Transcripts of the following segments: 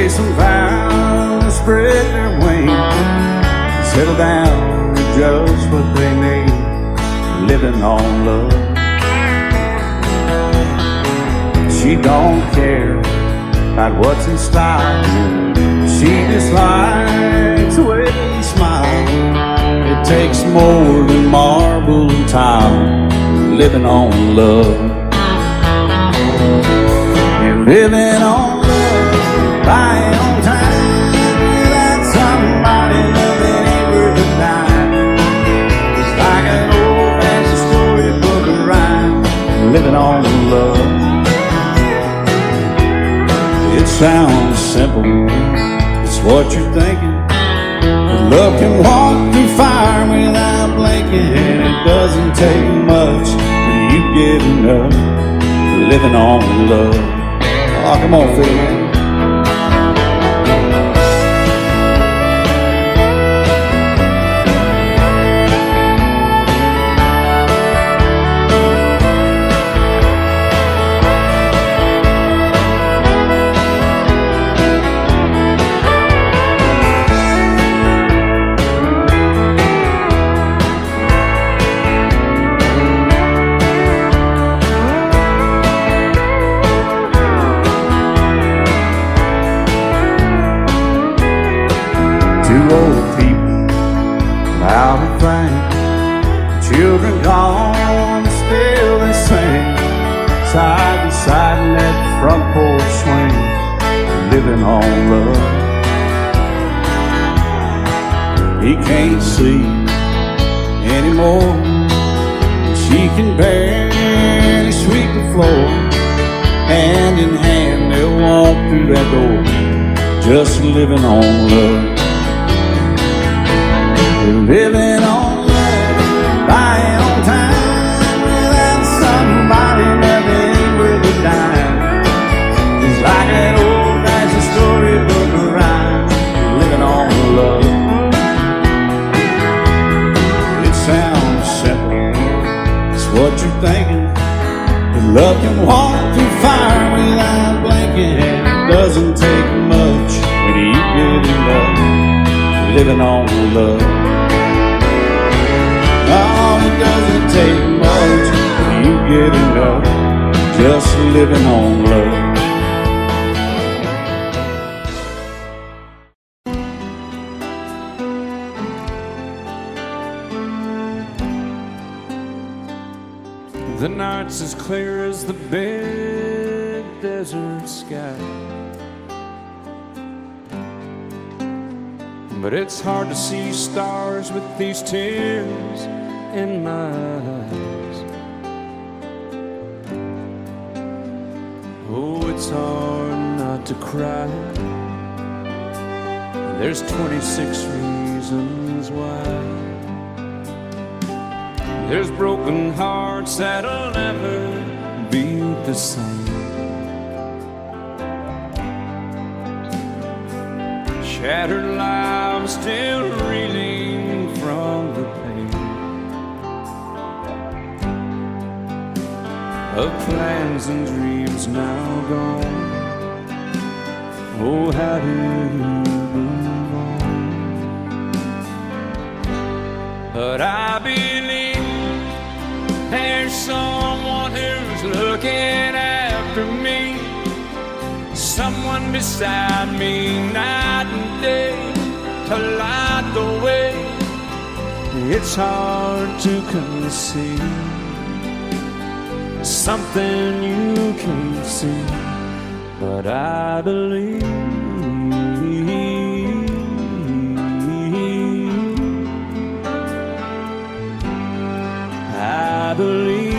say some vows, spread their wings, settle down to just what they need, living on love. She don't care about what's in style, she just likes the way you smile. It takes more than marble and tile, living on love. You're living on love, buying on time, without somebody loving ain't worth a dime. It's like an old-fashioned storybook of rhyme, living on love. It sounds simple, it's what you're thinking. But love can walk through fire without blinking, and it doesn't take much till you get enough, living on love. Oh, come on, Phil, man. Two old people out of frame, children gone, still they sing, side by side in that front porch swing, living on love. He can't see anymore, she can barely sweep the floor. Hand in hand they'll walk through that door, just living on love. Living on love, buying on time, without somebody loving ain't worth a dime. It's like an old-fashioned storybook of rhyme, living on love. It sounds simple, it's what you're thinking. But love can walk through fire without blinking, and it doesn't take much when you get enough, living on love. Oh, it doesn't take much when you get enough, just living on love. The night's as clear as the big desert sky, but it's hard to see stars with these tears in my eyes. Oh, it's hard not to cry. There's 26 reasons why. There's broken hearts that'll never be the same. Shattered lives still reeling from the pain of plans and dreams now gone. Oh, how do you move on? But I believe there's someone who's looking after me, someone beside me night and day to light the way. It's hard to conceive something you can't see, but I believe. I believe.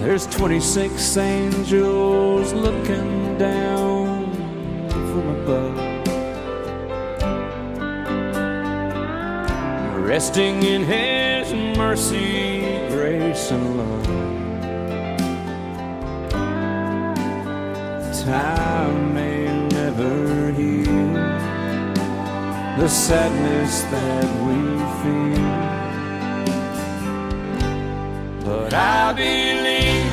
There's 26 angels looking down from above, resting in His mercy, grace, and love. Time may never heal the sadness that we feel, But I believe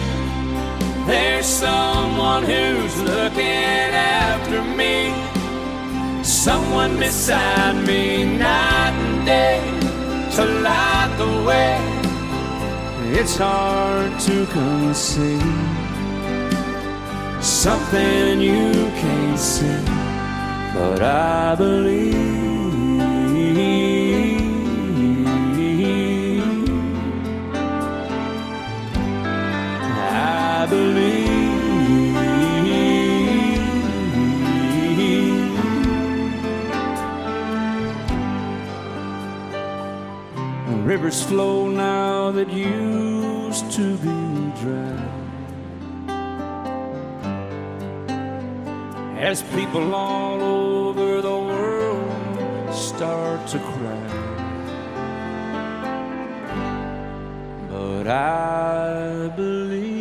there's someone who's looking after me, someone beside me night and day to light the way. It's hard to conceive something you can't see, but I believe. I believe. Rivers flow now that used to be dry, as people all over the world start to cry. But I believe.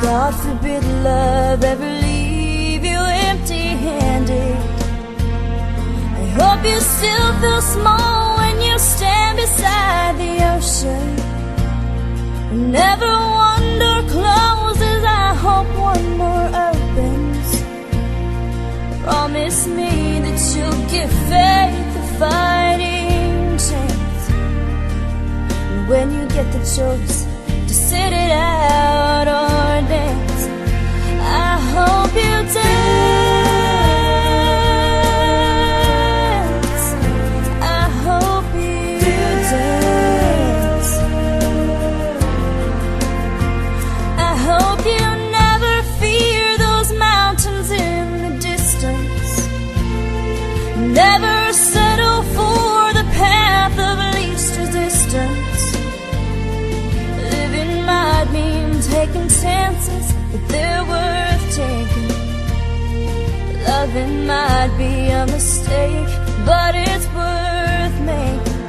God forbid love ever leave you empty-handed. I hope you still feel small when you stand beside the ocean. Never one door closes, I hope one more opens. Promise me that you'll give faith a fighting chance. And when you get the choice to sit it out or dance, I hope you dance. I hope you dance. I hope you never fear those mountains in the distance. Never settle for the path of least resistance. Might mean taking chances, but they're worth taking. Loving might be a mistake, but it's worth making.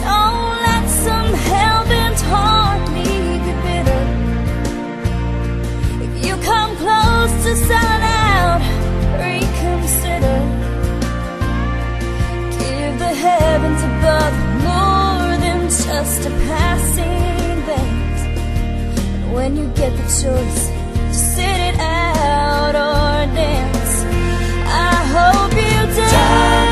Don't let some hell-bent heart leave you bitter. If you come close to selling out, reconsider. Give the heavens above more than just a passing. When you get the choice to sit it out or dance, I hope you dance. Time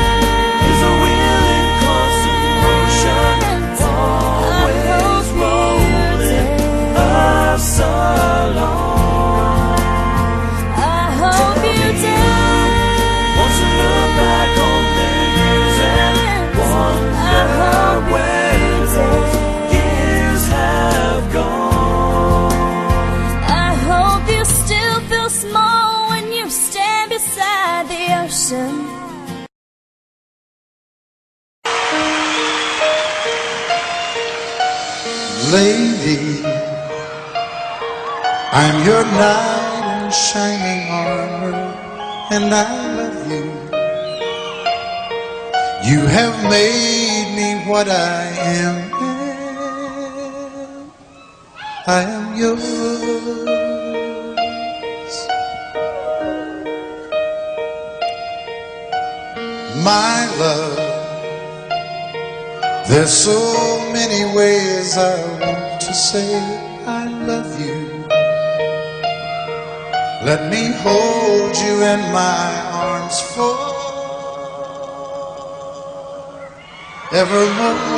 is a willing constant motion, always rolling us along. I hope you dance. Once you look back on the years and wonder where those years have gone. Small when you stand beside the ocean. Lady, I'm your knight in shining armor, and I love you. You have made me what I am. I am yours. My love, there's so many ways I want to say I love you. Let me hold you in my arms forevermore.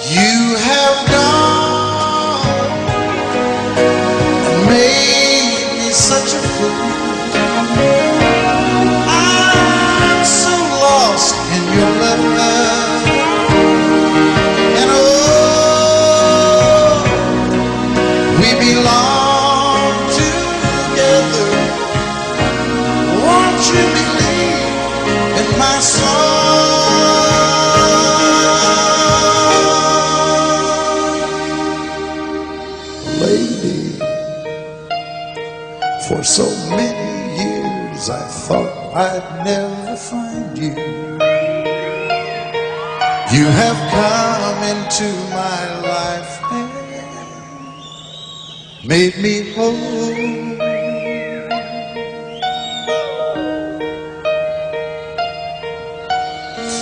You have gone and made such a fool. you believe in my song? Lady, for so many years I thought I'd never find you. You have come into my life and made me whole.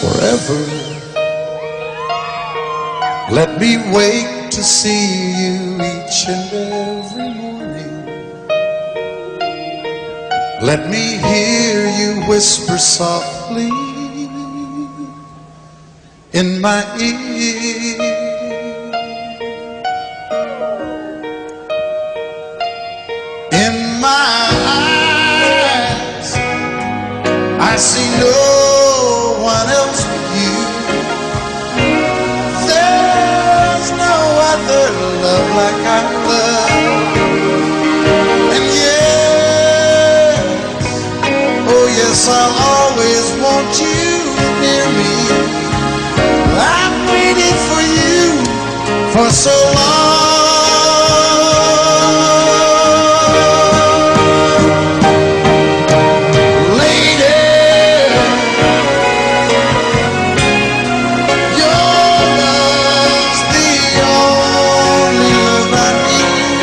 Forever, let me wake to see you each and every morning. Let me hear you whisper softly in my ear. In my eyes, I see no one else but you. There's no other love like I love. And yes, oh yes, I'll always want you near me. I've waited for you for so long. Lady, your love's the only love I need.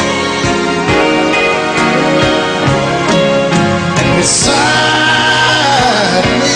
And beside me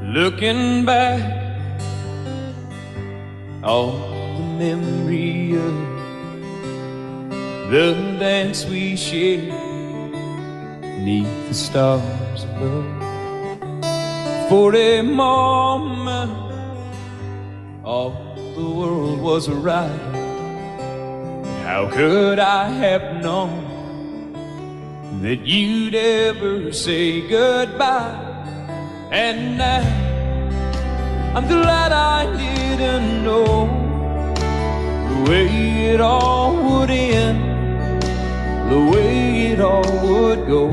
Looking back, all the memory of the dance we shared neath the stars above. For a moment, all the world was right. How could I have known that you'd ever say goodbye? And now I'm glad I didn't know the way it all would end, the way it all would go.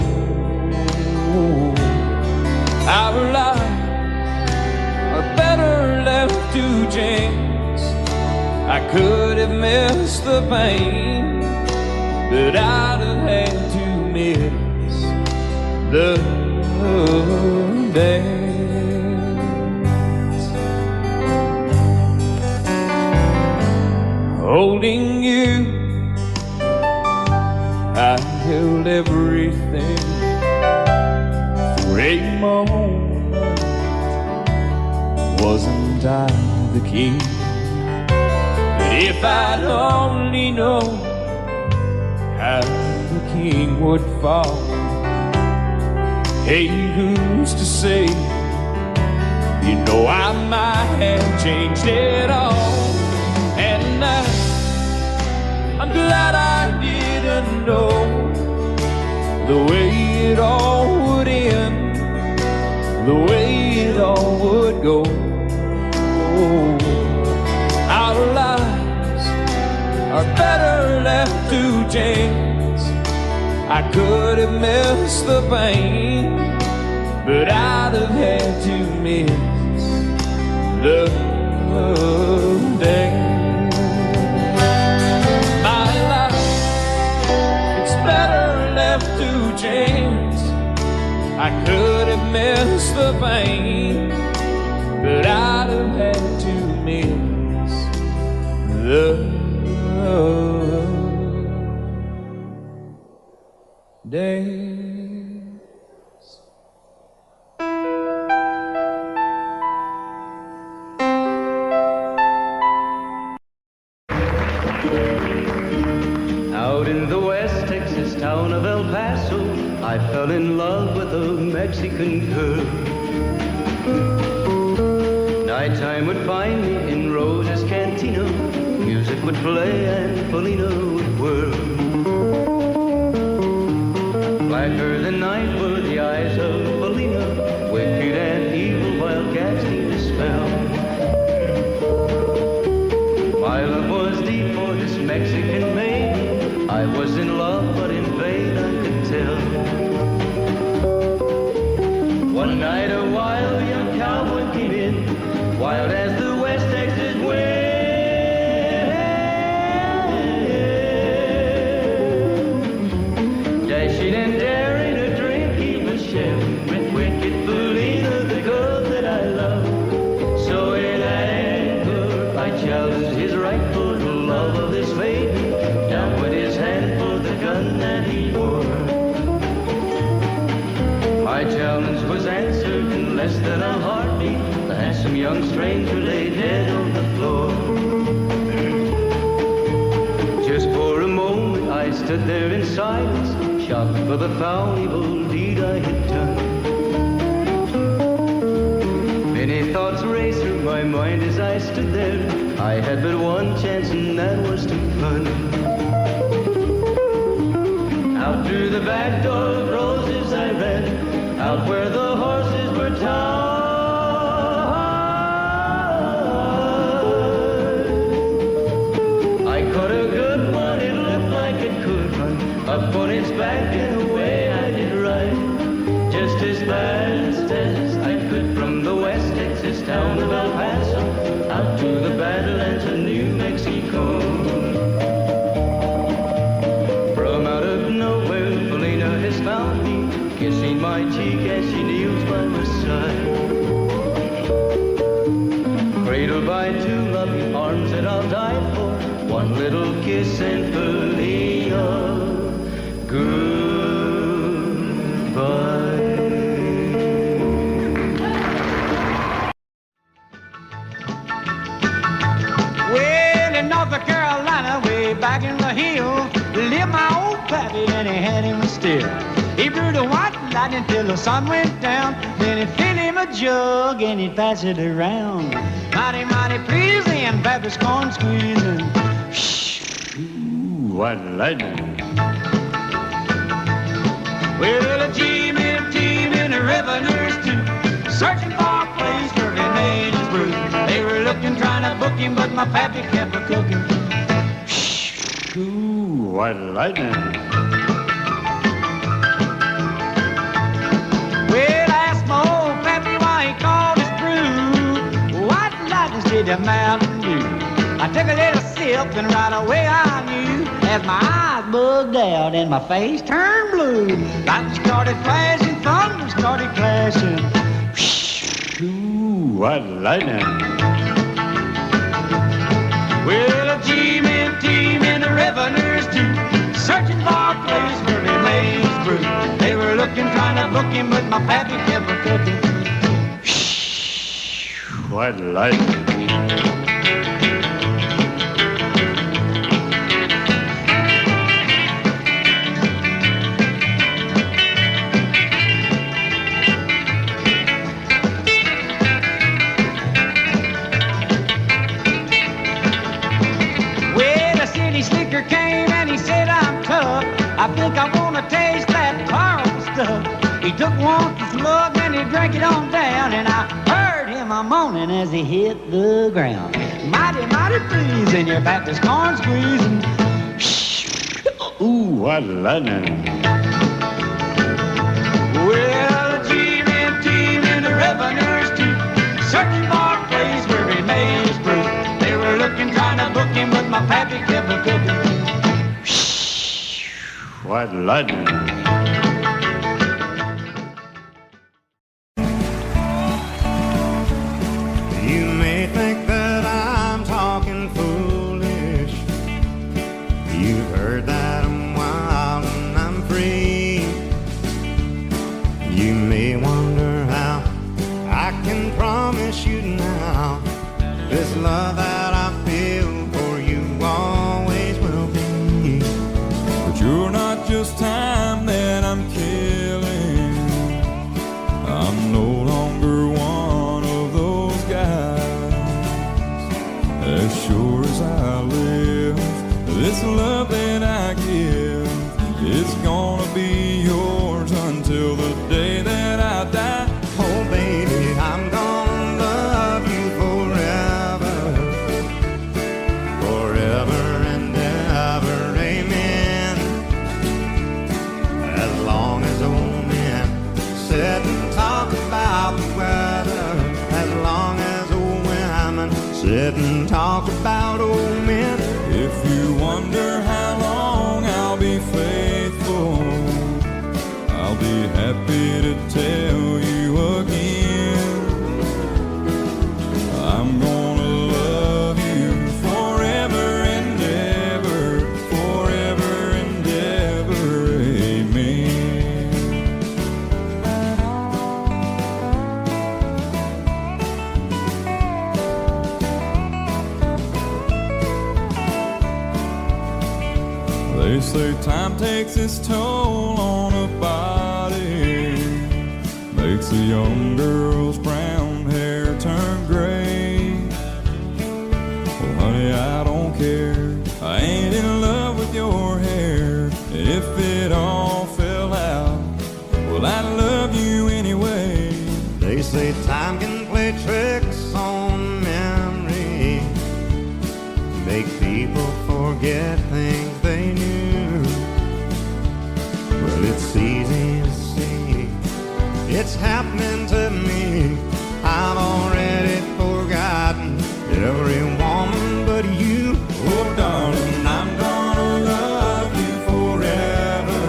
Our lives are better left to chance. I could have missed the pain, but I'd have had to miss the dance. Holding you, I held everything for a moment. Wasn't I the king? But if I'd only known how the king would fall. Hey, who's to say? You know I might have changed it all. And I'm glad I didn't know the way it all would end, the way it all would go. Our lives are better left to chance. I could have missed the pain, but I'd have had to miss the day. My life, it's better chance, I could have missed the pain, but I'd have had to miss the days. Out in the West Texas town of El Paso, I fell in love with a Mexican girl. Nighttime would find me in Rose's Cantina. Music would play and Felina would whirl. Blacker than night were the eyes of Felina, wicked and evil while casting a spell. My love was deep for this Mexican maiden. I was in love, but in vain I could tell. One night a wild young cowboy came in, wild as the West Texas wind. Dashing and daring a drink he was sharing with wicked Felina, the girl that I love. So in anger I challenged his rightful love of this maiden. Down went his hand for the gun that he wore. My challenge was answered in less than a heartbeat. The handsome young stranger lay dead on the floor. Just for a moment I stood there in silence, shocked for the foul evil deed I had done. Many thoughts raced through my mind as I stood there. I had but one chance and that was to run. Out through the back door of Roses I ran, out where the horses were tied. I caught a good one, it looked like it could run up on its back and away I did ride. Just as fast as I could from the West Texas town of El Paso out to the Badlands of New Mexico. From out of nowhere, Felina has found me, kissing my cheek as she kneels by my side. Cradled by two loving arms that I'll die for, one little kiss and Felina, goodbye. Well, in North Carolina, way back in the hill, lived my old pappy and he had him still. He brewed a white lightning till the sun went down. Then he'd fill him a jug and he'd pass it around. Mighty, mighty pleasing, pappy's corn squeezing. Ooh, white lightning. Well, a team in the revenues too, searching for a place where he made his brew. They were looking, trying to book him, but my pappy kept a cooking. Ooh, white lightning. Well, I asked my old pappy why he called his brew white lightning instead of Mountain Dew. I took a little sip and right away I knew, as my eyes bugged out and my face turned blue. Lightning started flashing, thunder started clashing. Ooh, white lightning. Well, a team in the revenues too, searching for a place where they made his brew. They were looking, trying to book him, but my pappy kept a cooking. White lightning. Slicker came and he said, I'm tough. I think I want to taste that powerful stuff. He took one slug and he drank it on down, and I heard him a moaning as he hit the ground. Mighty, mighty pleasing, your Baptist corn squeezing. Ooh, what lightning. Well, a team in the revenues too, searching for a place where he made his brew. They were looking, trying to book him, but my pappy kept a cooking. What lightning. just time that I'm killing. I'm no longer one of those guys. As sure as I live, this love that I give is gonna be yours until the day that I die. Oh baby, I'm gonna love you forever, forever and ever, amen. As long as old men sit and talk about the weather, as long as old women sit and talk about old men. If you wonder how long I'll be faithful, I'll be happy to tell you again. I'm gonna love you forever and ever, forever and ever, amen. They say time takes its toll on a body, makes a young girl's brown hair turn gray. Well, honey, I don't care. I ain't in love with your hair. If it all fell out, well, I love you anyway. They say time can play tricks on memory, make people forget things they knew. Well, it's easy to see, it's happening to me. I've already forgotten every woman but you. Oh, darling, I'm gonna love you forever,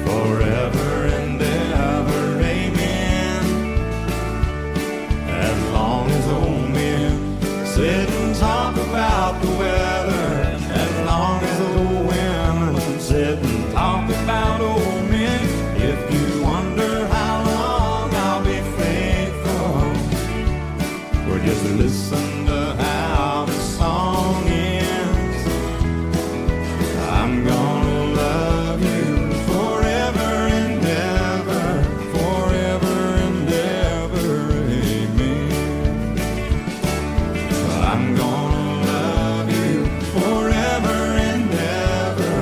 Forever and ever, amen. As long as old men sit and talk about the weather, as long as old women sit and talk about old men. If you wonder how long I'll be faithful, or just listen to how the song ends, I'm gonna love you forever and ever, forever and ever, amen. I'm gonna love you forever and ever,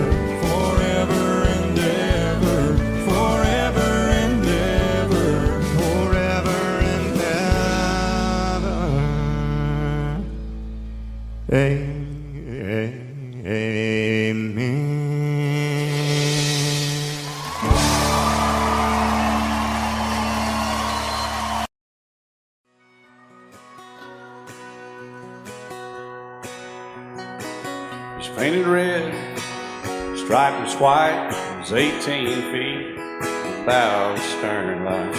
forever and ever, forever and ever, forever and ever, amen. It's painted red, striped was white, it was 18 feet, bow stern line.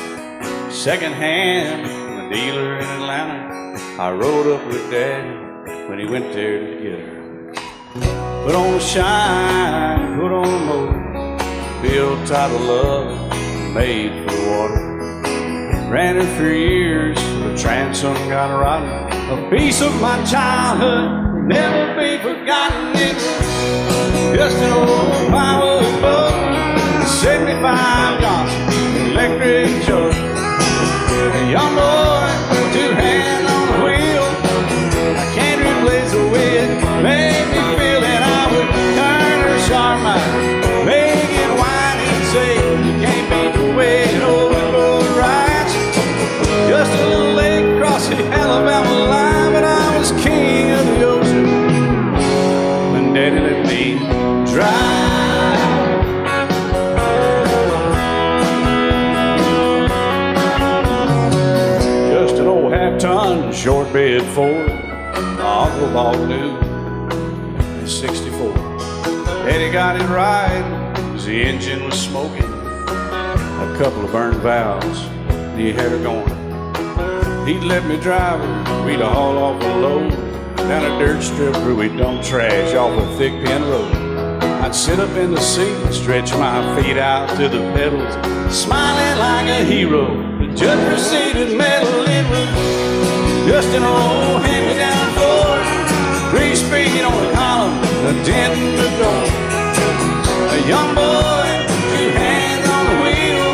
Second hand from a dealer in Atlanta. I rode up with Dad when he went there to get her. Put on a shine, put on a motor, built title love, made for water. Ran her for years, the transom got rotten. A piece of my childhood will never be forgotten. It was just an old power boat, 75 Johnson, electric choke. A young boy, two hands on the wheel. I can't replace the way it made me feel that I would turn her sharp mind, make it whine and say, you can't beat the way it always goes right. Just a little lake across the Alabama line, but I was king of the ocean when Daddy let me drive. Just an old half-ton short bed Ford, my uncle bought new in '64. Daddy got it right, 'cause the engine was smoking, a couple of burned valves, and he had her going. He'd let me drive her, we'd haul off a load down a dirt strip where we'd dump trash off a thick pin road. I'd sit up in the seat and stretch my feet out to the pedals, smiling like a hero. The judge proceeded metal, it was just an old hand-me-down Ford, 3-speed on the column, a dent in the door. A young boy, two hands on the wheel.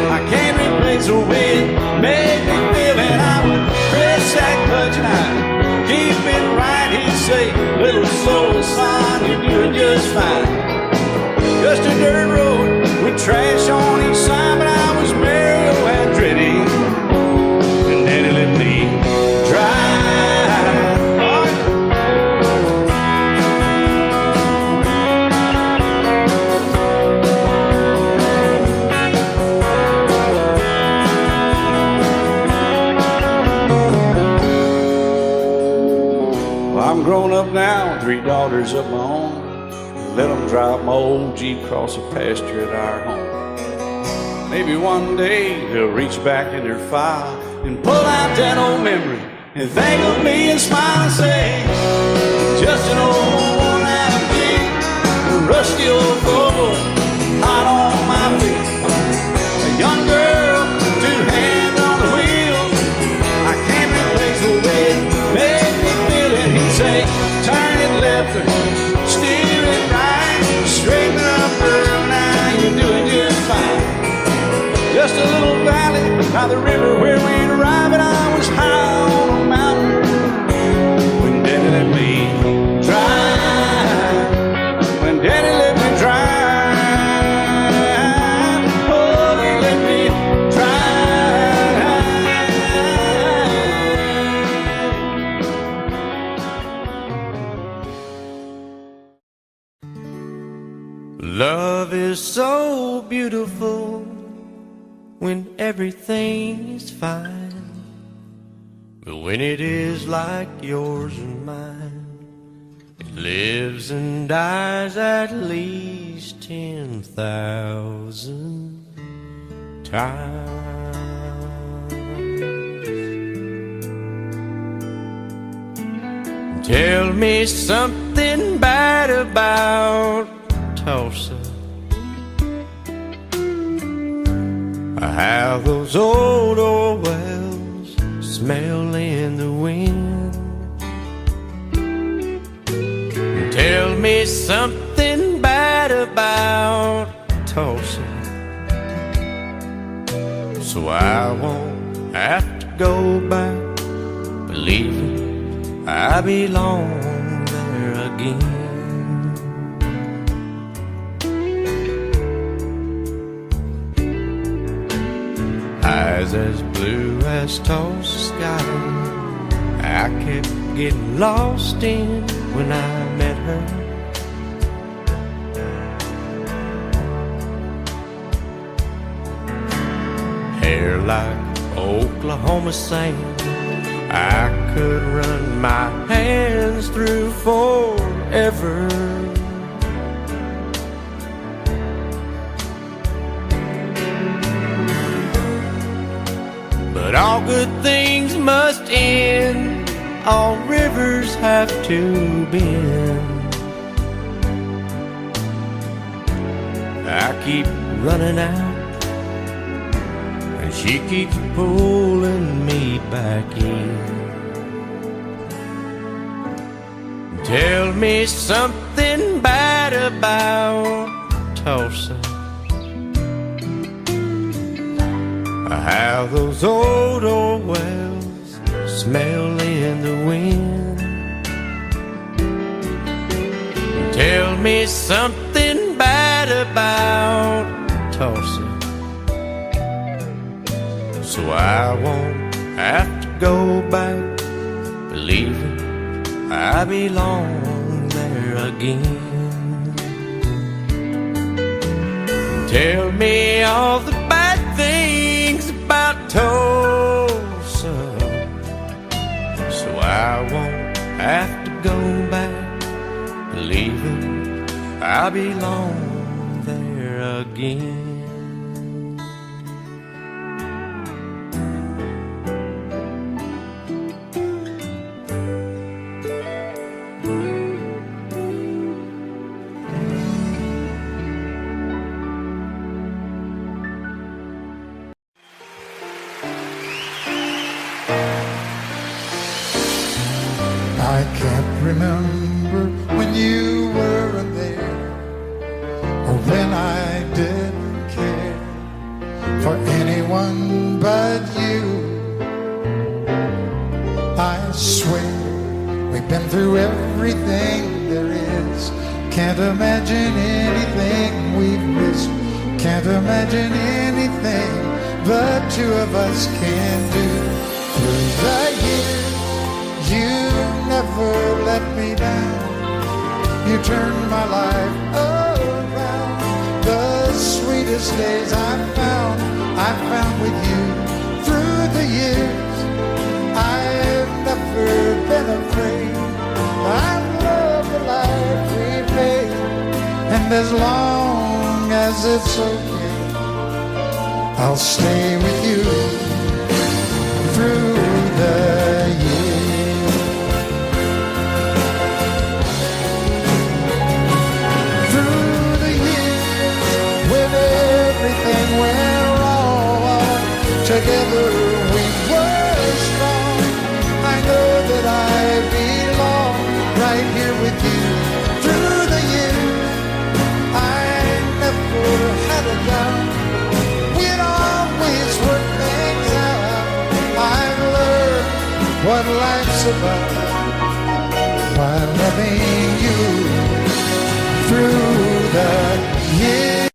I can't replace the way it made me feel. And I would press that clutch and I'd keep it right. He'd say, little soul, son, you're doing just fine. Just a dirt road with trash on each side, but I was Mario Andretti, and Daddy let me drive. Well, I'm grown up now, 3 daughters of my own. Let them drive my old Jeep across the pasture at our home. Maybe one day they'll reach back in their file and pull out that old memory and think of me and smile and say, just an old worn-out Jeep, a rusty old Volvo, hot on my feet. A young girl, 2 hands on the wheel. I can't replace the way it made me feel. And he'd say, turn it left or steer it right. Straighten up, girl, now you're doing just fine. Just a little valley by the river where we'd arrive, and I was high on a mountain when Daddy let me drive. When Daddy let me drive, oh, he let me drive. Love is so beautiful when everything is fine, but when it is like yours and mine, it lives and dies at least 10,000 times. Tell me something bad about Tulsa, how those old wells smell in the wind. Tell me something bad about Tulsa, so I won't have to go back believing I belong there again. Eyes as blue as Tulsa sky, I kept getting lost in when I met her. Hair like Oklahoma sand, I could run my hands through forever. But all good things must end, all rivers have to bend. I keep running out, and she keeps pulling me back in. Tell me something bad about Tulsa, how those old wells smell in the wind. Tell me something bad about Tulsa, so I won't have to go back believing I belong there again. Tell me all the bad things about Tulsa, so I won't have to go back believing I belong there again. I can't remember when you weren't there, or for anyone but you. I swear we've been through everything there is. Can't imagine anything we've missed. Can't imagine anything the two of us can do. Through the years, you never let me down. You turned my life around. The sweetest days I found with you. Through the years, I've never been afraid. I love the life we made, and as long as it's okay, I'll stay with you through the years. Through the years, when everything went wrong, together we were strong. I know that I belong right here with you. Through the years, I never had a doubt. We'd always work things out. I've learned what life's about by loving you through the years.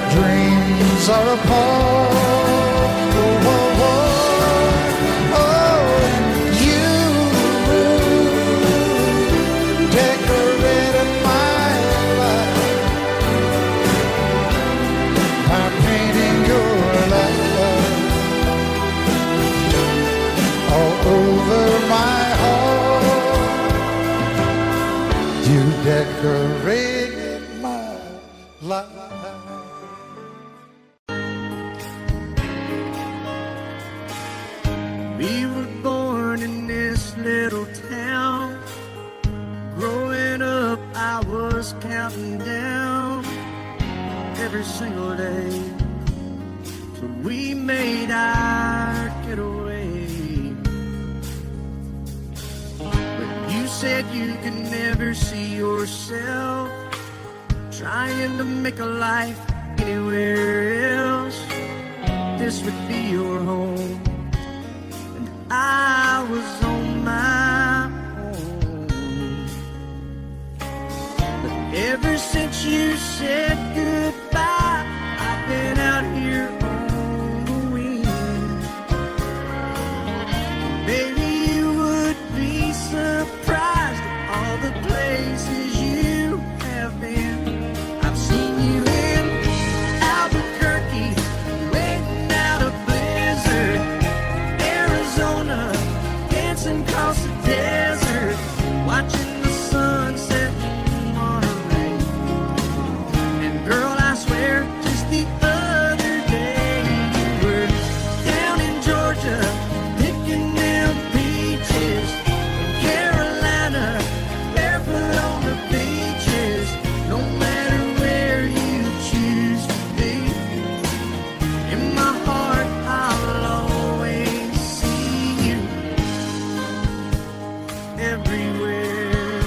Dreams are apart. Oh, oh, oh, oh. You decorated my life by painting your love all over my heart. You decorated my life. We were born in this little town. Growing up, I was counting down every single day till we made our getaway. But you said you could never see yourself trying to make a life anywhere else. This would be your home. I was on my own. But ever since you said goodbye, I've been out here on the wing. Maybe you would be surprised at all the places you have been. I've seen you in Albuquerque, waiting out a blizzard, dancing across the desert, watching the sunset in Monterey. And girl, I swear, just the other day you were down in Georgia, picking them peaches. In Carolina, barefoot on the beaches. No matter where you choose to be, in my heart I'll always see you everywhere.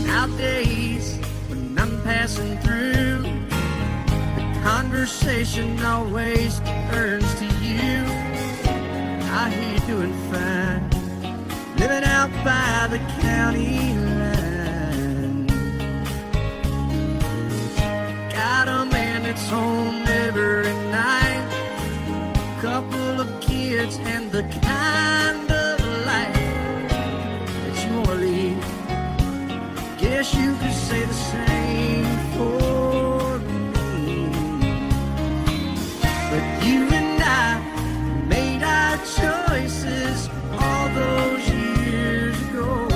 Nowadays, when I'm passing through, the conversation always turns to you. I hear you doing fine, living out by the county line. Got a man that's home every night, couple of kids, and the kind of life that you want to lead. Guess you could say the same for me. But you and I made our choices all those years ago.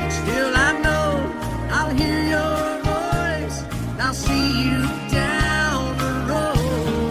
Still I know I'll hear your voice, and I'll see you down the road.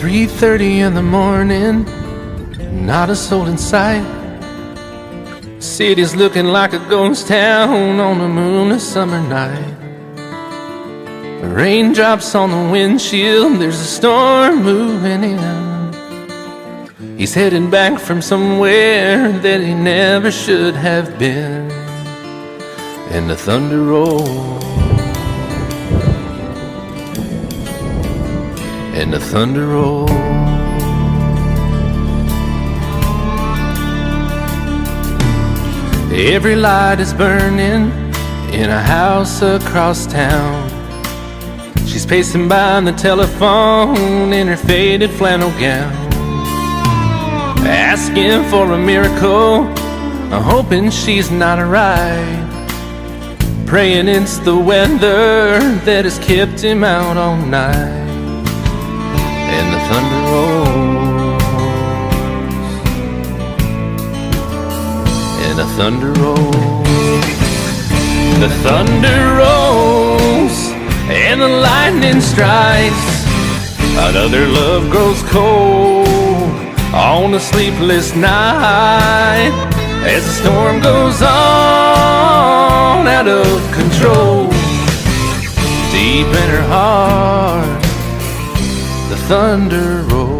3:30 in the morning, not a soul in sight. City's looking like a ghost town on a moonless summer night. Raindrops on the windshield, there's a storm moving in. He's heading back from somewhere that he never should have been. And the thunder rolls, and the thunder rolls. Every light is burning in a house across town. She's pacing by the telephone in her faded flannel gown, asking for a miracle, hoping she's not alright, praying it's the weather that has kept him out all night. And the thunder rolls, and the thunder rolls, the thunder rolls, and the lightning strikes. Another love grows cold on a sleepless night, as the storm goes on out of control. Deep in her heart, the thunder rolls.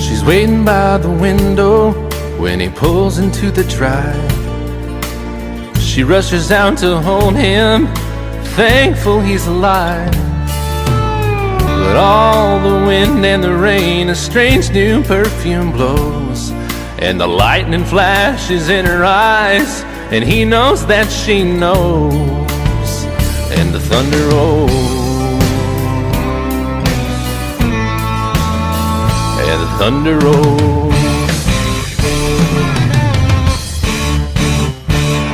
She's waiting by the window when he pulls into the drive. She rushes out to hold him, thankful he's alive. But all the wind and the rain, a strange new perfume blows, and the lightning flashes in her eyes, and he knows that she knows. And the thunder rolls, and the thunder rolls.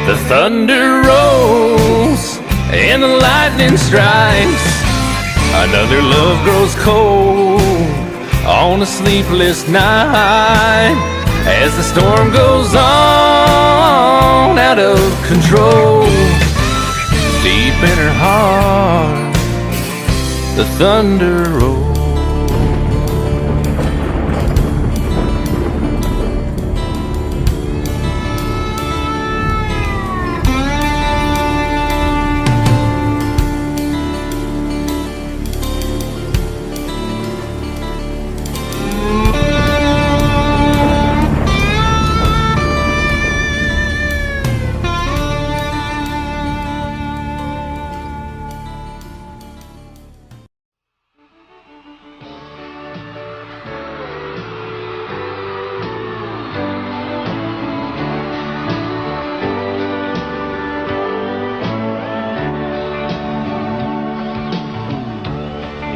The thunder rolls, and the lightning strikes. Another love grows cold on a sleepless night, as the storm goes on out of control. Deep in her heart, the thunder rolls.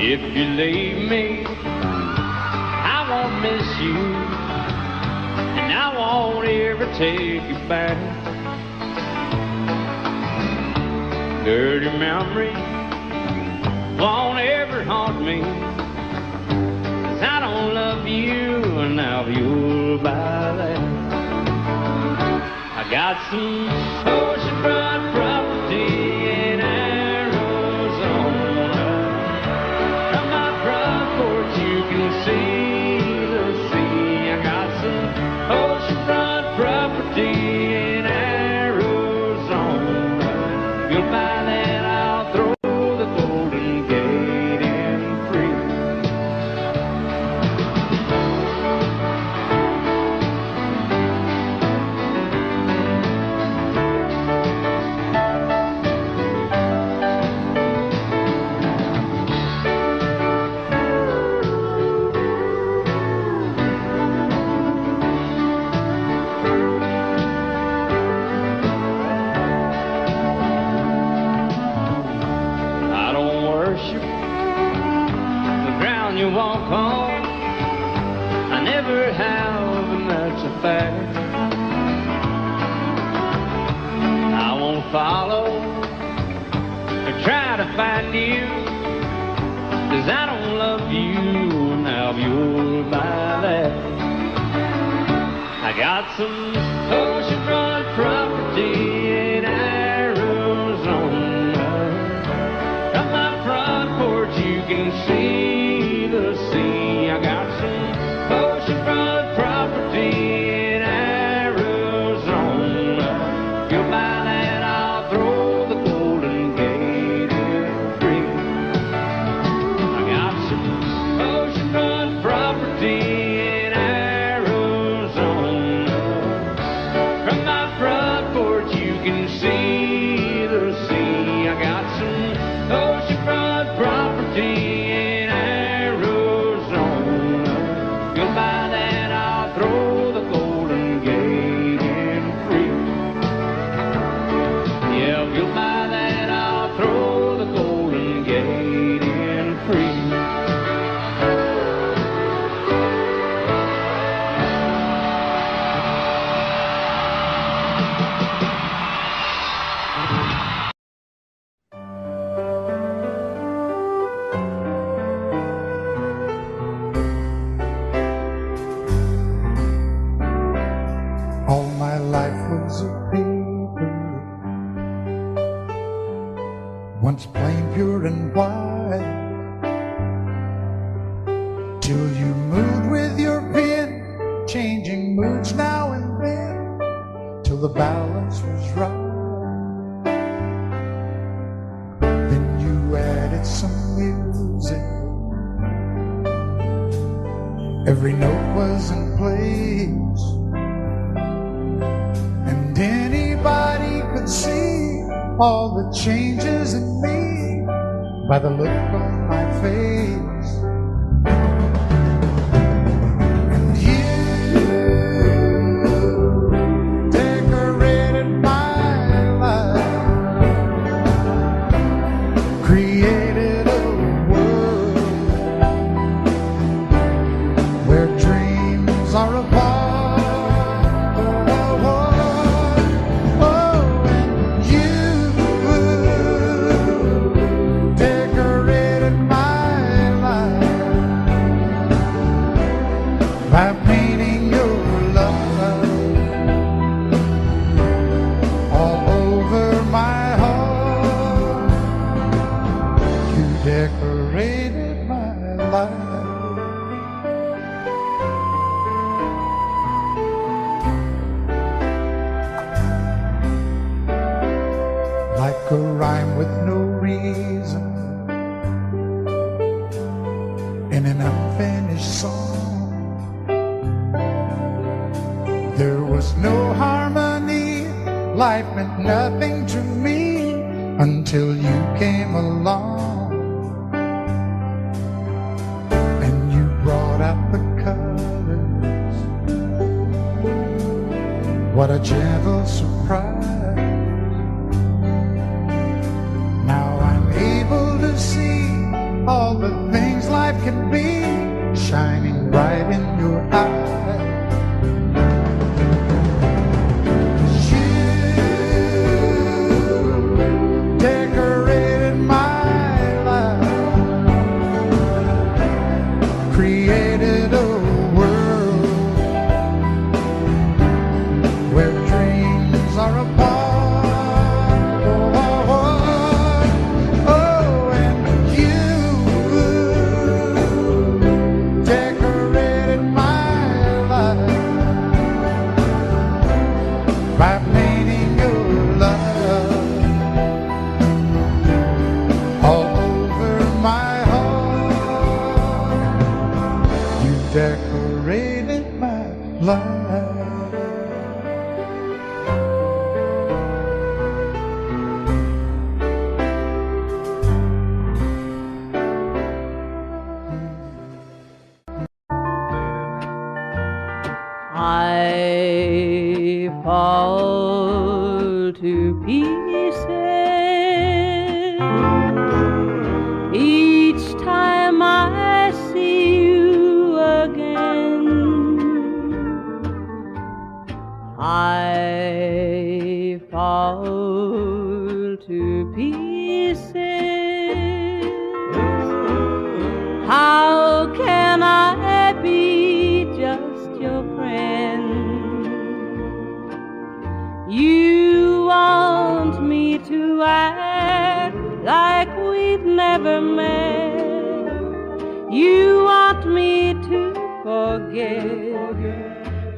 If you leave me, I won't miss you, and I won't ever take you back. Dirty memory won't ever haunt me, 'cause I don't love you, and now you'll buy that. I got some oceanfront property in Arizona. From my front porch you can see the sea. I got some oceanfront property in Arizona. You'll buy that, I'll throw the Golden Gate in free. You walk on, I never have, and that's a fact. I won't follow or try to find you, 'cause I don't love you, now you'll buy that. I got some see the sea. I got some oceanfront property in Arizona. You'll buy that, I'll throw the Golden Gate in free. I got some oceanfront property in Arizona. From my front porch you can see the sea. I got some oceanfront property in Arizona. You'll buy that, I'll throw the Golden Gate in free. Yeah, if you'll buy that, I'll throw the Golden Gate in free. All my life was a paper, once plain, pure and white, till you moved with your pen, changing moods now and then, till the balance was right. Then you added some music, every note was in place, and anybody could see all the changes in me by the look on my face. And you decorated my life, created a world where dreams are apart. By painting your love all over my heart, you decorated my life. Like a rhyme with no reason in an unfinished song. There was no harmony, life meant nothing to me until you came along. And you brought out the colors, what a gentle surprise. Now I'm able to see all the things life can be, shining bright in your eyes. Decorated my life, created a world where dreams are apart. Oh, and you decorated my life by painting your love all over my heart. You decorated my life. I fall to pieces each time I see you again. I fall to pieces. How can I be just your friend? You want me to act like we've never met. You want me to forget,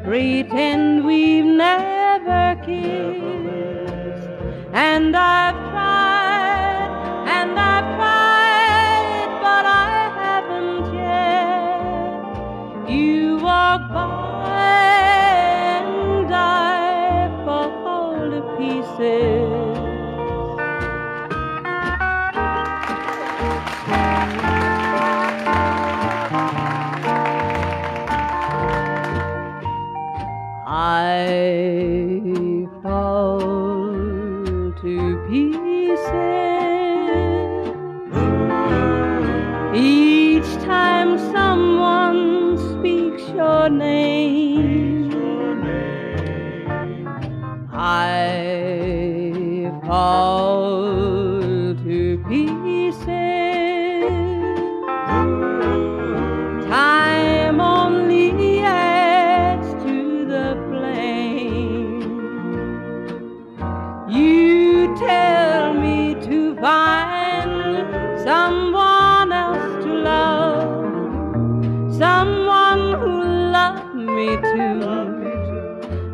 pretend we've never kissed. And I've tried, but I haven't yet. You walk by and I fall to pieces. I fall to pieces each time someone speaks your name. I fall to pieces. Time only adds to the flame. You tell me to find someone else to love, someone who loved me too,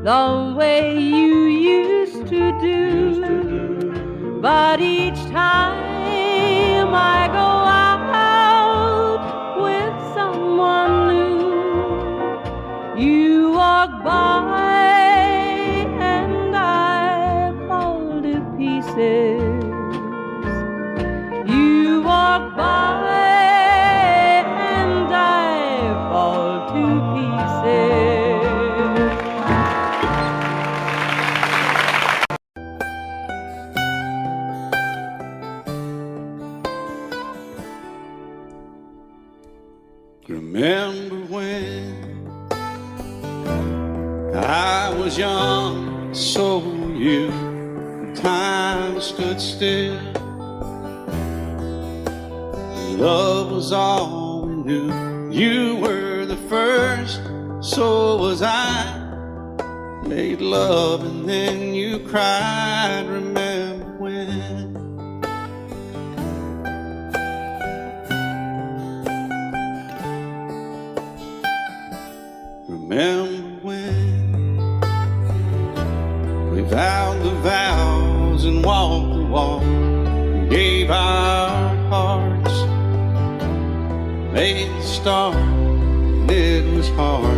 the way you used to do. But each time I go out with someone new, you walk by and I fall to pieces. You walk by and I fall to pieces. Remember when I was young, so were you. Time stood still. Love was all we knew. You were the first, so was I. Made love and then you cried. Remember when? Remember when we vowed the vows and walked the walk and gave our hearts, made the start, and it was hard.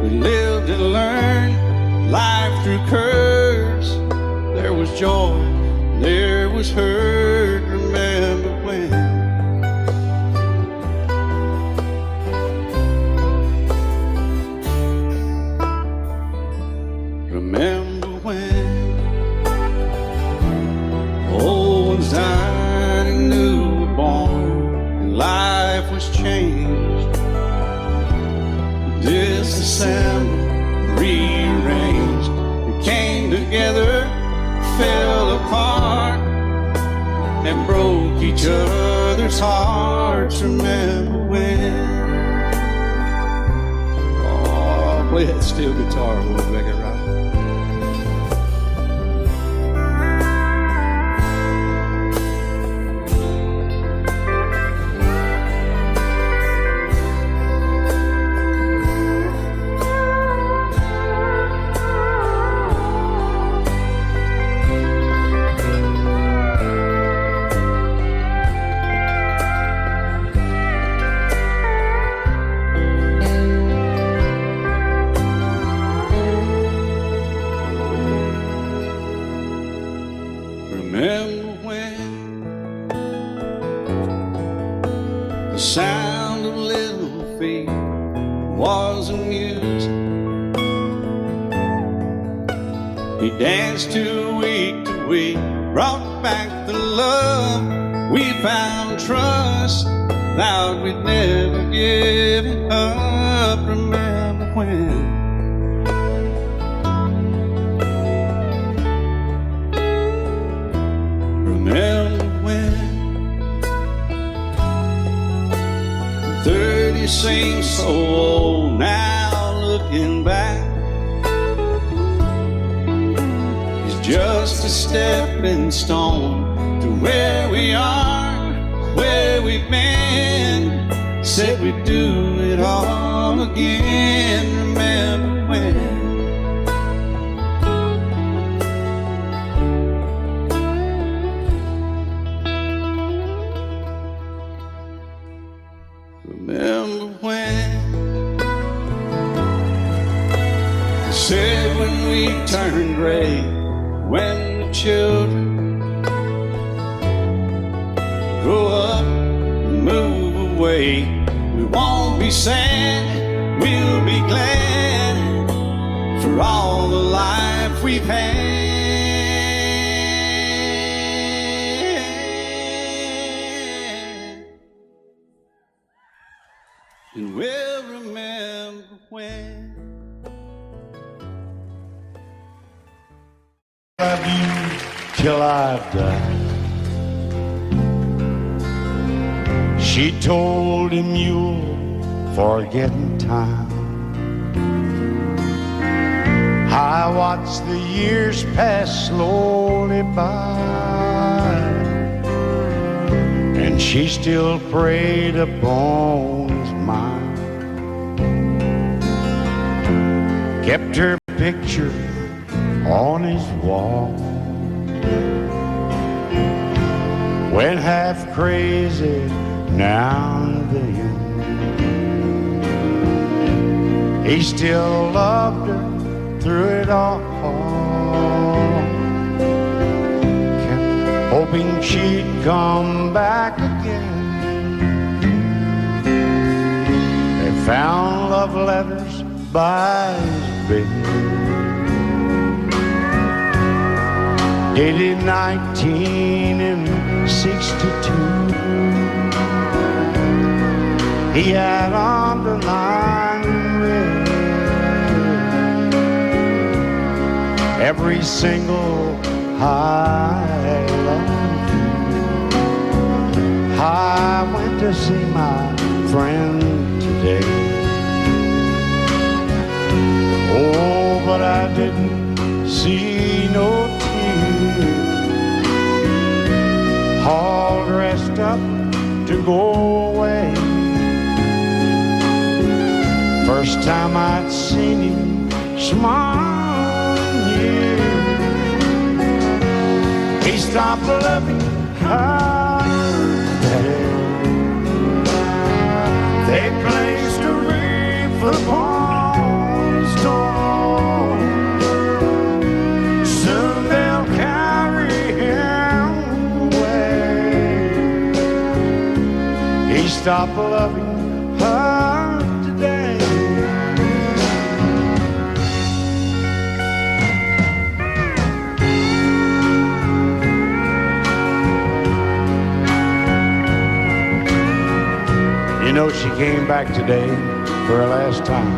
We lived and learned life through curves. There was joy, there was hurt. Remember when? Remember when old ones died and new were born, and life was changed. Disassembled, rearranged, we came together, fell apart, and broke each other's hearts. Remember when? Oh, play that steel guitar, we'll make it right. Remember when the sound of little feet was amusing? He danced to week, brought back the love. We found trust, vowed we'd never give it up. Remember when? Remember when 30 seems so old now, looking back. It's just a stepping stone to where we are, where we've been. said we'd do it all again. Remember when? Remember when? They said when we turn gray, when the children grow up and move away, we won't be sad, we'll be glad for all the life we've had. And we'll remember when. Love you till I die. She told him you'll forget in time. I watched the years pass slowly by, and she still preyed upon his mind. Kept her picture on his wall. Went half crazy now and then. He still loved her through it all. Kept hoping she'd come back again. They found love letters by his bed, dated 1962. He had underlined in red every single I love you. I went to see my friend today. Oh, but I didn't see no tears, all dressed up to go away. First time I'd seen him smile in years. He stopped loving her today. They placed a wreath upon his door. Soon they'll carry him away. He stopped loving her today. You know, she came back today for her last time.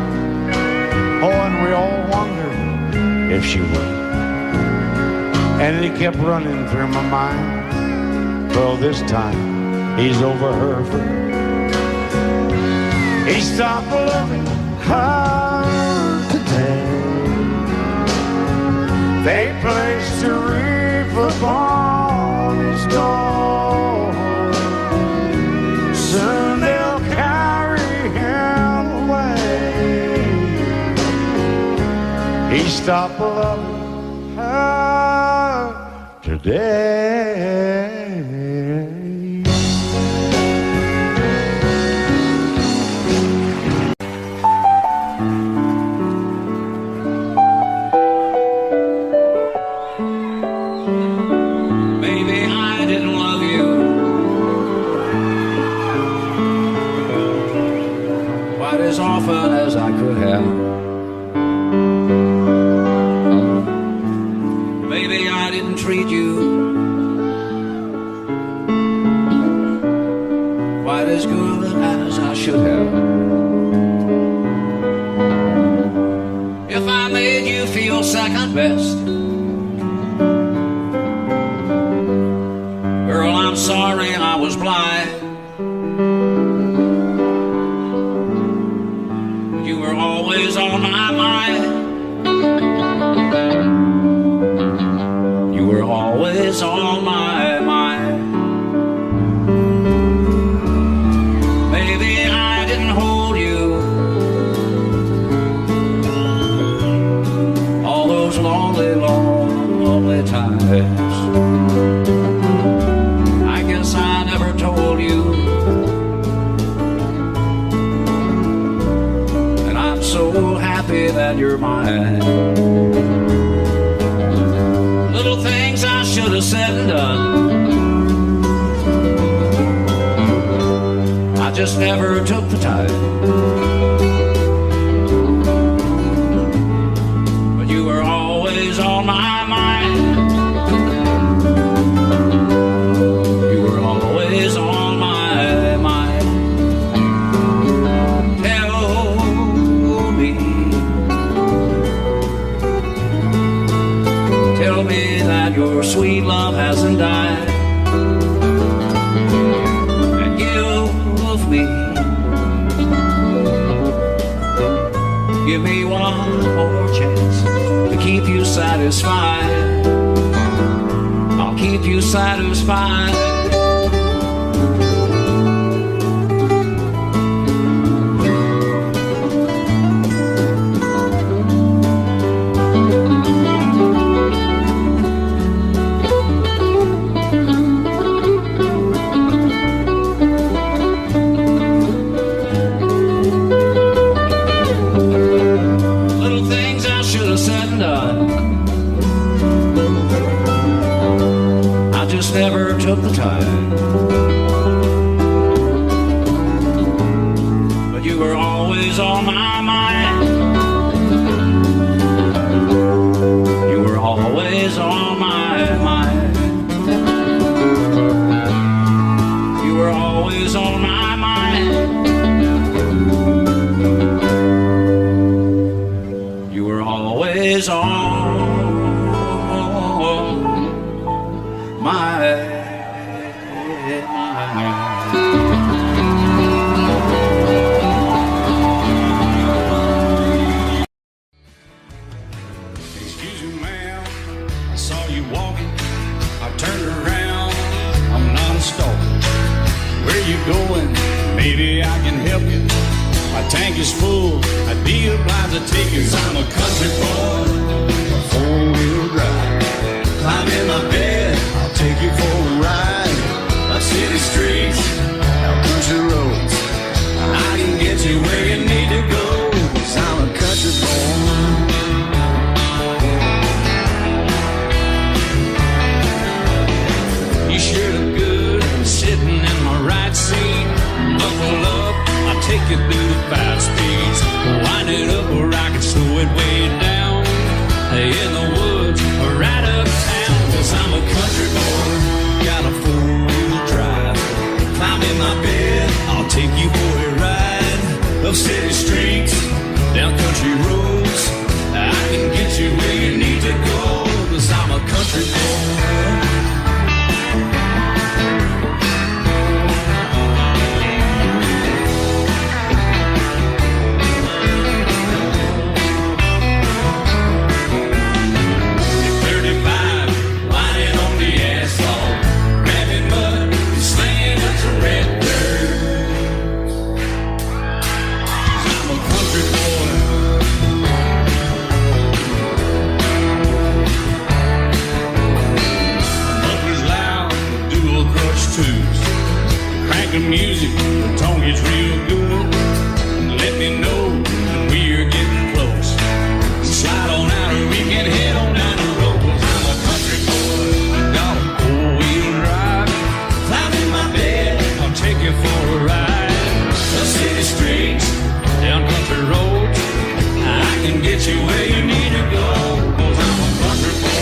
Oh, and we all wondered if she would. And it kept running through my mind. Well, this time he's over her for good. He stopped loving her today. They placed a wreath upon his door. Soon they'll carry him away. He stopped loving her today. Maybe I didn't love you quite as often as I could have. Maybe I didn't treat you quite as good as I should have. If I made you feel second best, girl, I'm sorry I was blind. You were always on my mind. You were always on my mind. Maybe I you're mine. Little things I should have said and done, I just never took the time. But you were always on my mind. You were always on my mind. Tell me that your sweet love hasn't died. And give me one more chance to keep you satisfied. I'll keep you satisfied. Never took the time, but you were always on my mind. You were always on my mind. You were always on my mind. You were always on Excuse me, ma'am, I saw you walking. I turned around, I'm not a stalker. Where you going? Maybe I can help you. My tank is full, I'd be obliged to take you. 'Cause I'm a country boy, a four-wheel drive. Climb in my bed, I'll take you for a ride. Up city streets, down country roads, I can get you where you need to go. 'Cause I'm a country boy. You sure look good sitting in my right seat. Buckle up, I'll take you through the fast speeds. Wind it up or I can slow it way down. In the woods or right uptown. 'Cause I'm a country boy, got a four-wheel drive. Climb in my bed, I'll take you for a ride. Up city streets, down country roads, I can get you where you need to go. 'Cause I'm a country boy. Crank the music, the tone gets real good. Let me know when we're getting close. Slide on out or we can head on down the road. 'Cause I'm a country boy, got a four-wheel drive. Climb in my bed, I'll take you for a ride. The city streets, down country roads, I can get you where you need to go. 'Cause I'm a country boy.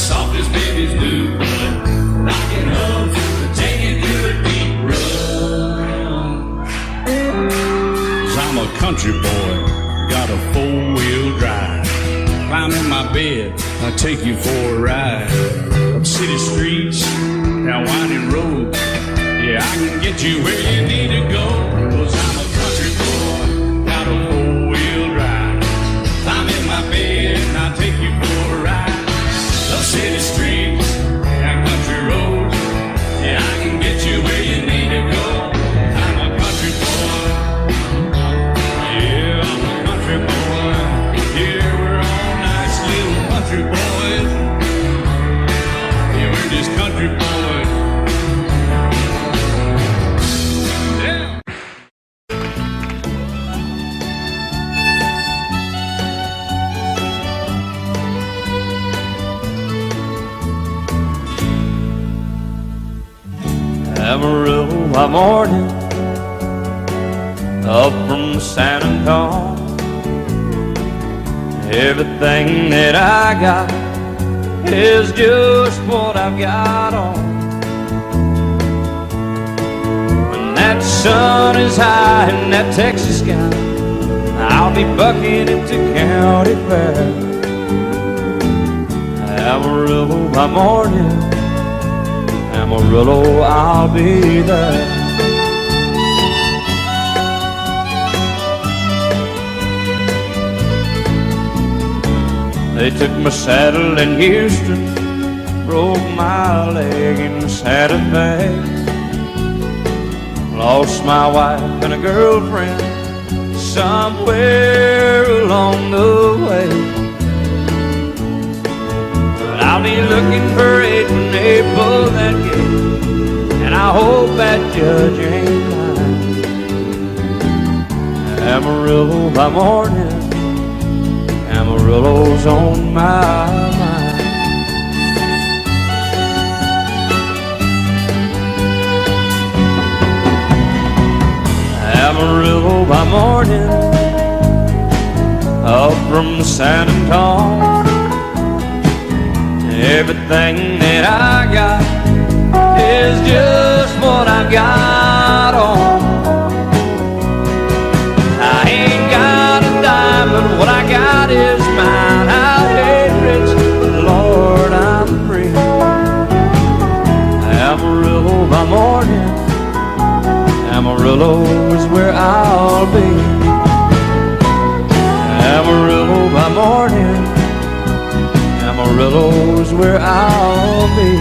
Soft as babies do, rocking up to take it through a deep run. 'Cause I'm a country boy, got a four-wheel drive. Climb in my bed, I'll take you for a ride. Up city streets, down winding roads, yeah, I can get you where you need to go. 'Cause I'm a country boy, got a four-wheel drive. Climb in my bed, I'll take you for a ride. Up city streets, down country roads, yeah, I can get you where you need to go. I'm a country boy, yeah, I'm a country boy. Yeah, we're all Amarillo by morning, up from San Antonio. Everything that I got is just what I've got on. When that sun is high in that Texas sky, I'll be bucking into county fair. Amarillo by morning, Amarillo, I'll be there. They took my saddle in Houston, broke my leg in Santa Fe. Lost my wife and a girlfriend somewhere along the way. But I'll be looking for it when they pull that gate, and I hope that judge ain't lying. Amarillo by morning, Amarillo's on my mind. Amarillo by morning, up from San Antonio. Everything that I got is just what I've got on. I ain't got a dime, but what I got is mine. I ain't rich, but Lord, I'm free. Amarillo by morning, Amarillo is where I'll be. Amarillo by morning, Amarillo is where I'll be.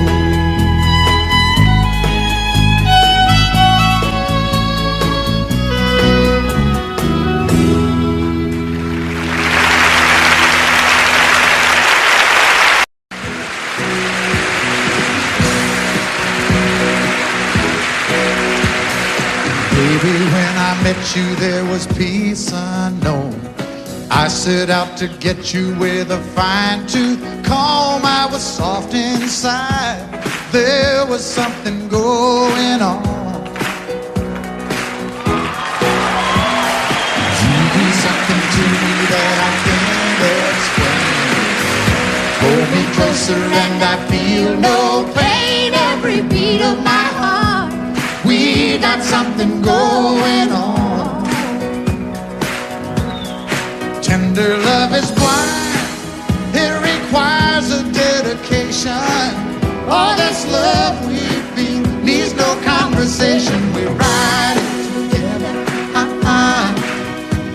Baby, when I met you, there was peace unknown. I set out to get you with a fine-tooth comb. I was soft inside. There was something going on. You do something to me that I can't explain. Hold me closer and I feel no pain. Every beat of my heart, we got something going on. Tender love is blind, it requires a dedication. All this love we feel needs no conversation. We ride it together,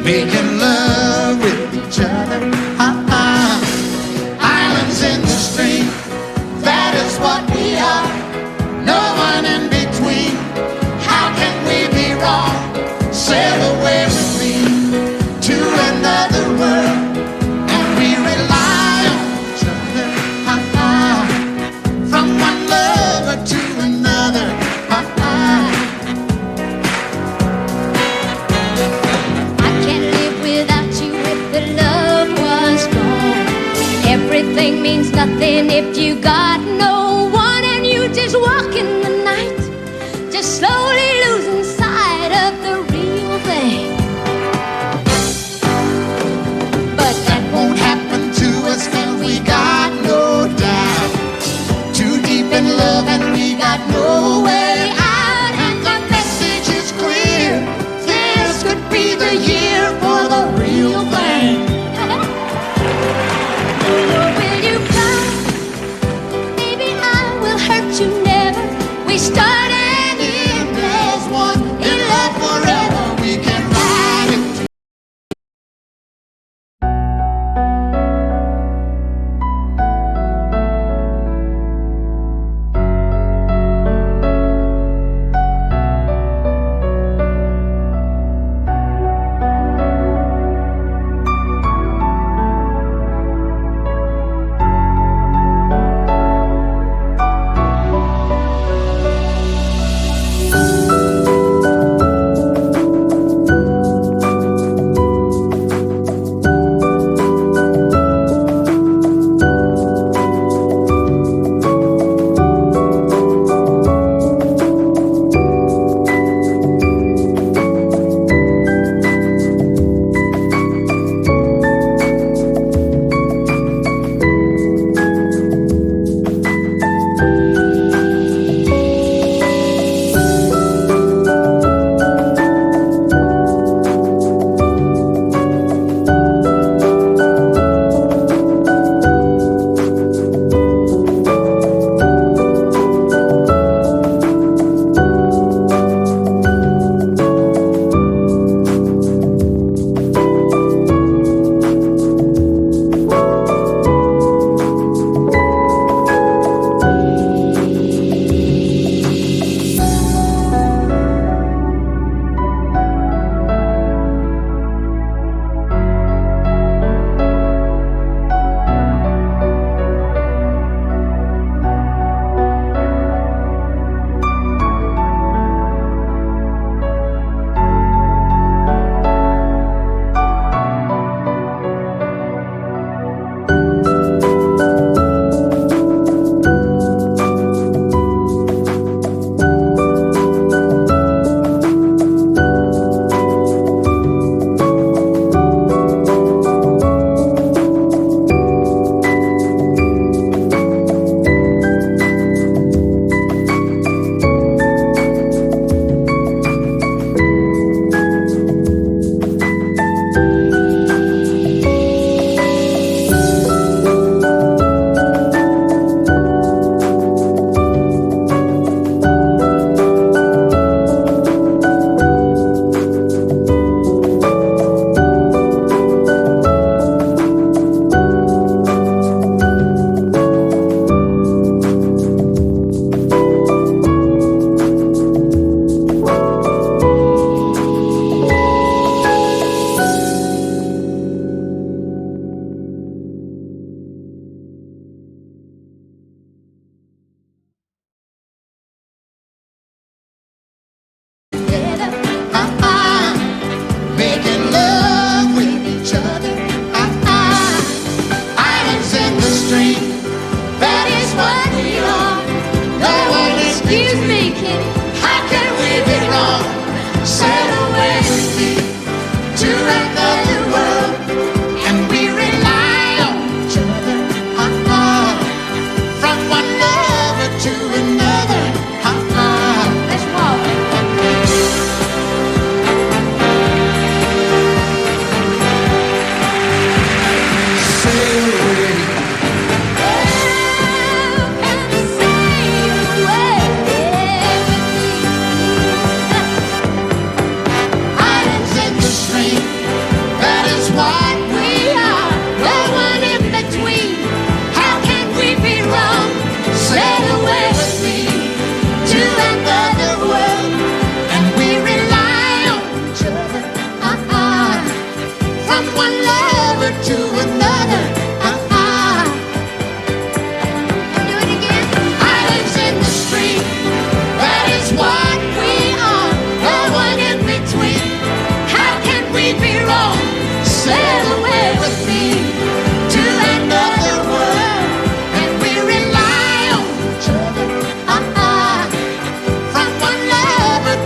making love with each other, Islands in the stream, that is what we are. No one in between. How can we be wrong? Sail away with me to another world, and we rely on each other, from one lover to another.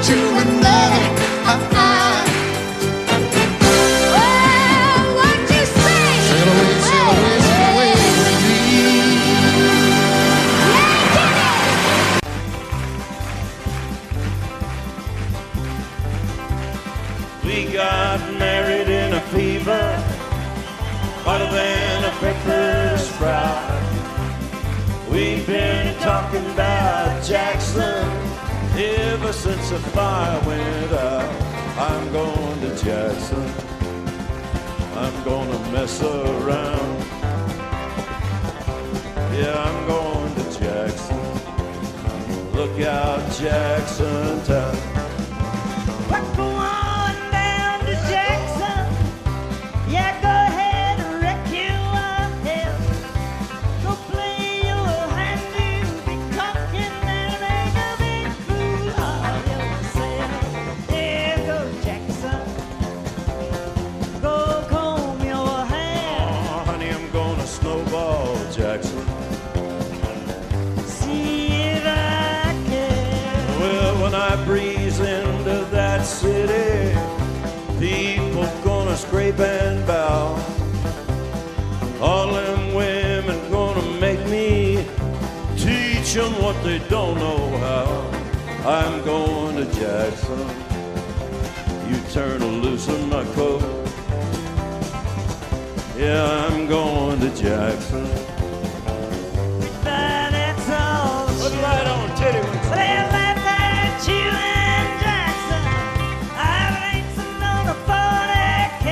to another. Well, what you say? Sail away, sail away, sail away with me. We got married in a fever, hotter than a pepper sprout. We've been talking about Jackson ever since the fire went out. I'm going to Jackson, I'm gonna mess around. Yeah, I'm going to Jackson, look out Jackson town. Go on down to Jackson. Yeah, go ahead and wreck yourself. Go play your hand, you'll be talking and make a big fool of yourself. Yeah, go Jackson. Go comb your hair. Oh, honey, I'm gonna snowball Jackson. See if I can. Well, when I breeze into that city, people gonna scrape and bow. All them women gonna make me teach them what they don't know how. I'm going to Jackson, you turn loose in my coat. Yeah, I'm going to Jackson. That's all. Put it right on, titty. Well, laugh at you and Jackson. I've racing on a 40K.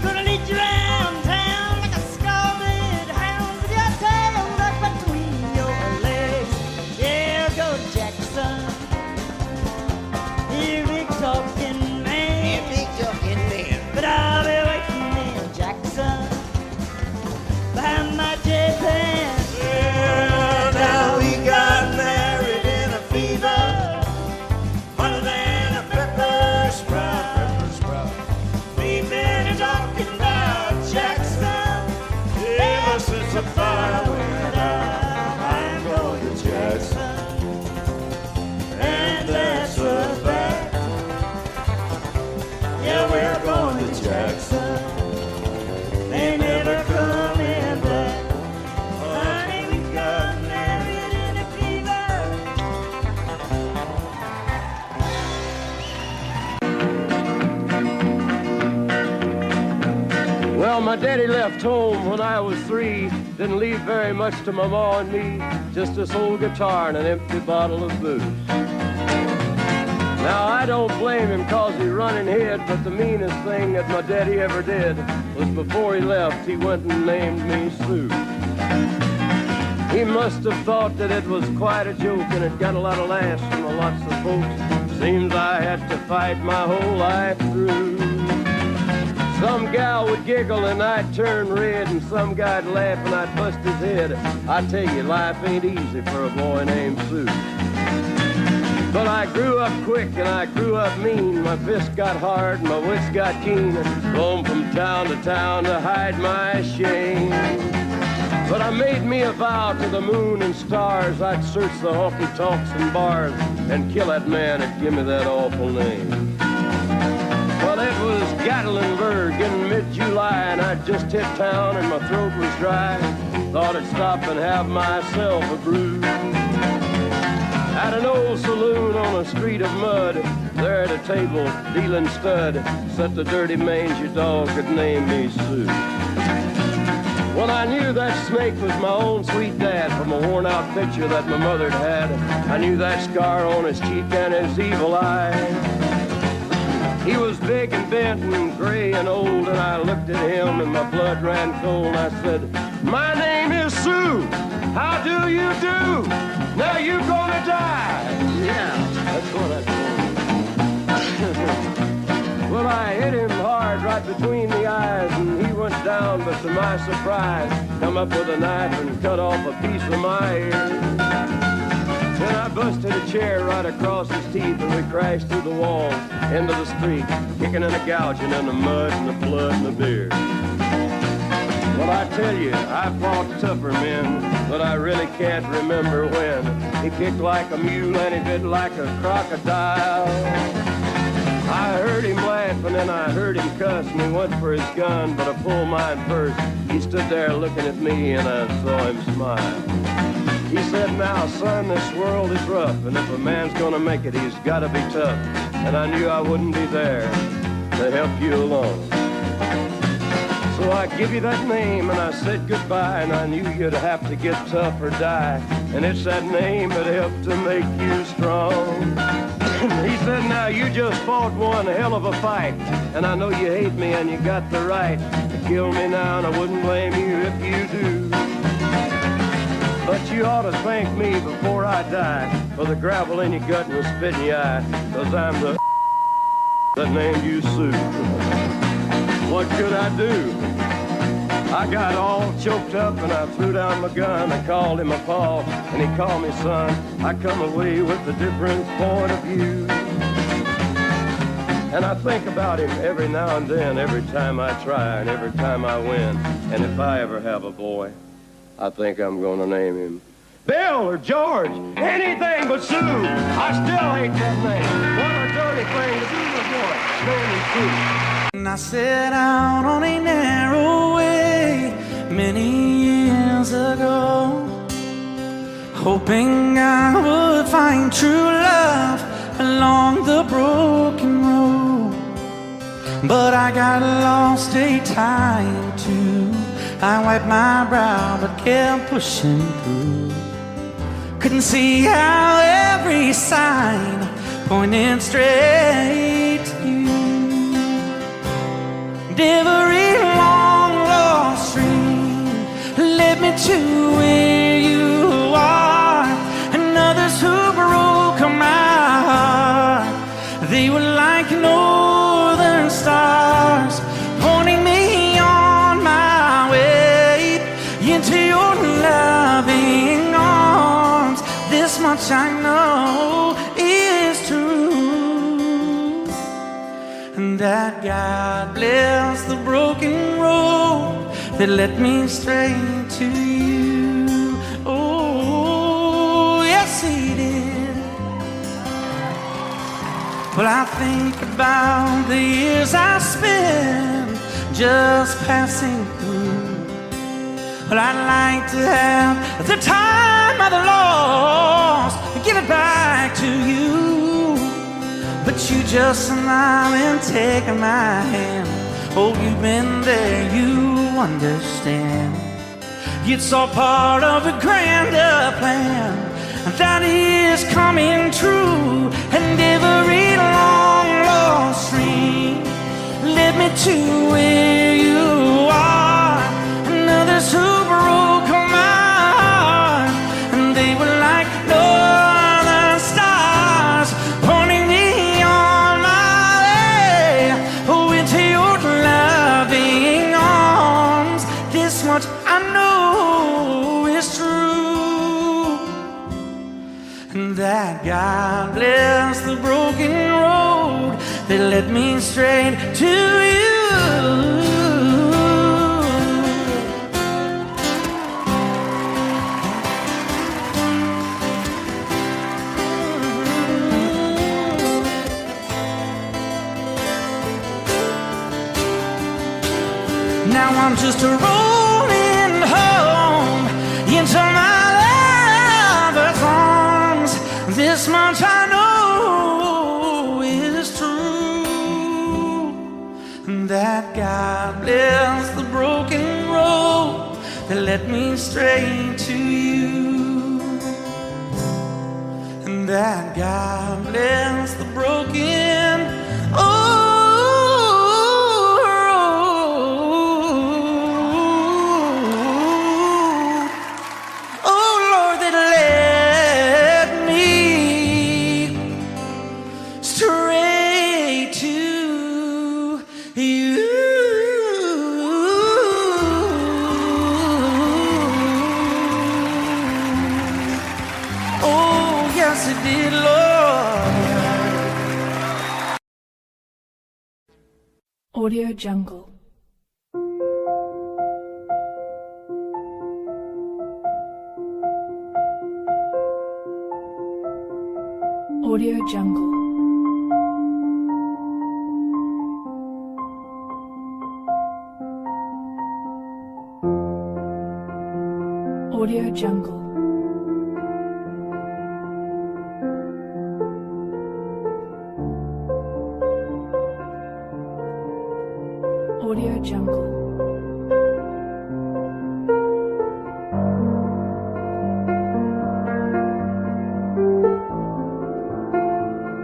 Gonna lead you around town like a scalded hound with your tail tucked between your legs. Yeah, go Jackson. You big talking man. You big talking man. But I'll be waiting in Jackson behind my J-Pan. Yeah, now we got married in a fever, hotter than a pepper sprout. We've been talking about Jackson ever since the fire went out. I'm going to Jackson, and that's a fact. Yeah, we're going to Jackson. They never coming back. Honey, we got married in a fever. Well, my daddy left home when I was 3. Didn't leave very much to my ma and me. Just this old guitar and an empty bottle of booze. Now, I don't blame him 'cause he run and hid, but the meanest thing that my daddy ever did was before he left, he went and named me Sue. He must have thought that it was quite a joke and it got a lot of laughs from lots of folks. Seems I had to fight my whole life through. Some gal would giggle and I'd turn red, and some guy'd laugh and I'd bust his head. I tell you, life ain't easy for a boy named Sue. But I grew up quick and I grew up mean. My fists got hard and my wits got keen. Roamed from town to hide my shame. But I made me a vow to the moon and stars, I'd search the honky-tonks and bars and kill that man that give me that awful name. Well, it was Gatlinburg in mid-July, and I'd just hit town and my throat was dry. Thought I'd stop and have myself a brew. At an old saloon on a street of mud, there at a table, dealing stud, sat the dirty mangy dog that named me Sue. Well, I knew that snake was my own sweet dad from a worn-out picture that my mother'd had. I knew that scar on his cheek and his evil eye. He was big and bent and gray and old, and I looked at him and my blood ran cold. And I said, "My name is Sue. How do you do? Now you gonna die." Yeah, that's what I told him. Well, I hit him hard right between the eyes, and he went down, but to my surprise, come up with a knife and cut off a piece of my ear. Then I busted a chair right across his teeth, and we crashed through the walls into the street, kicking and a gouging in the mud and the blood and the beer. Well, I tell you, I fought tougher men, but I really can't remember when. He kicked like a mule and he bit like a crocodile. I heard him laugh and then I heard him cuss, and he went for his gun, but I pulled mine first. He stood there looking at me and I saw him smile. He said, now, son, this world is rough, and if a man's gonna make it, he's gotta be tough. And I knew I wouldn't be there to help you along. So I give you that name and I said goodbye, and I knew you'd have to get tough or die. And it's that name that helped to make you strong. He said, now you just fought one hell of a fight, and I know you hate me and you got the right to kill me now, and I wouldn't blame you if you do. But you ought to thank me before I die for the gravel in your gut and the spit in your eye, 'cause I'm the that named you Sue. What could I do? I got all choked up and I threw down my gun. I called him a paw and he called me son. I come away with a different point of view. And I think about him every now and then, every time I try and every time I win. And if I ever have a boy, I think I'm gonna name him Bill or George, anything but Sue. I still hate that name. What a dirty thing to do to a boy. Name him Sue. And I set out on a narrow way many years ago, hoping I would find true love along the broken road. But I got lost a time too. I wiped my brow but kept pushing through. Couldn't see how every sign pointed straight to you. Every long lost stream led me to where you are, and others who broke my heart, they were like northern stars, pointing me on my way into your loving arms. This much I know is true, and that God bless the broken road that led me straight to you. Oh, yes, He did. Well, I think about the years I spent just passing through. Well, I'd like to have the time I've lost, give it back to you. But you just smile and take my hand. Oh, you've been there, you understand. It's all part of a grander plan that is coming true. And every long lost stream led me to where you are, and others who broke my heart, and they were like northern stars, pointing me on my way, oh, into your loving arms. This much I know is true, and that God bless the broken road that led me straight to you. Now I'm just rolling home into my lover's arms. This much I know is true, that God bless the broken road that led me straight to you, and that God bless the broken road. Audio Jungle. Audio Jungle. Audio Jungle.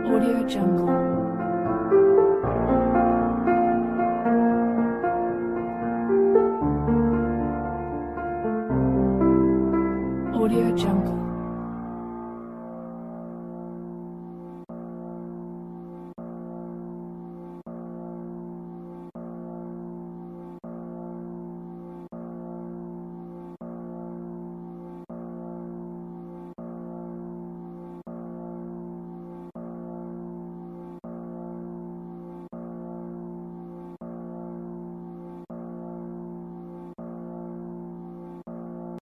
Audio Jungle.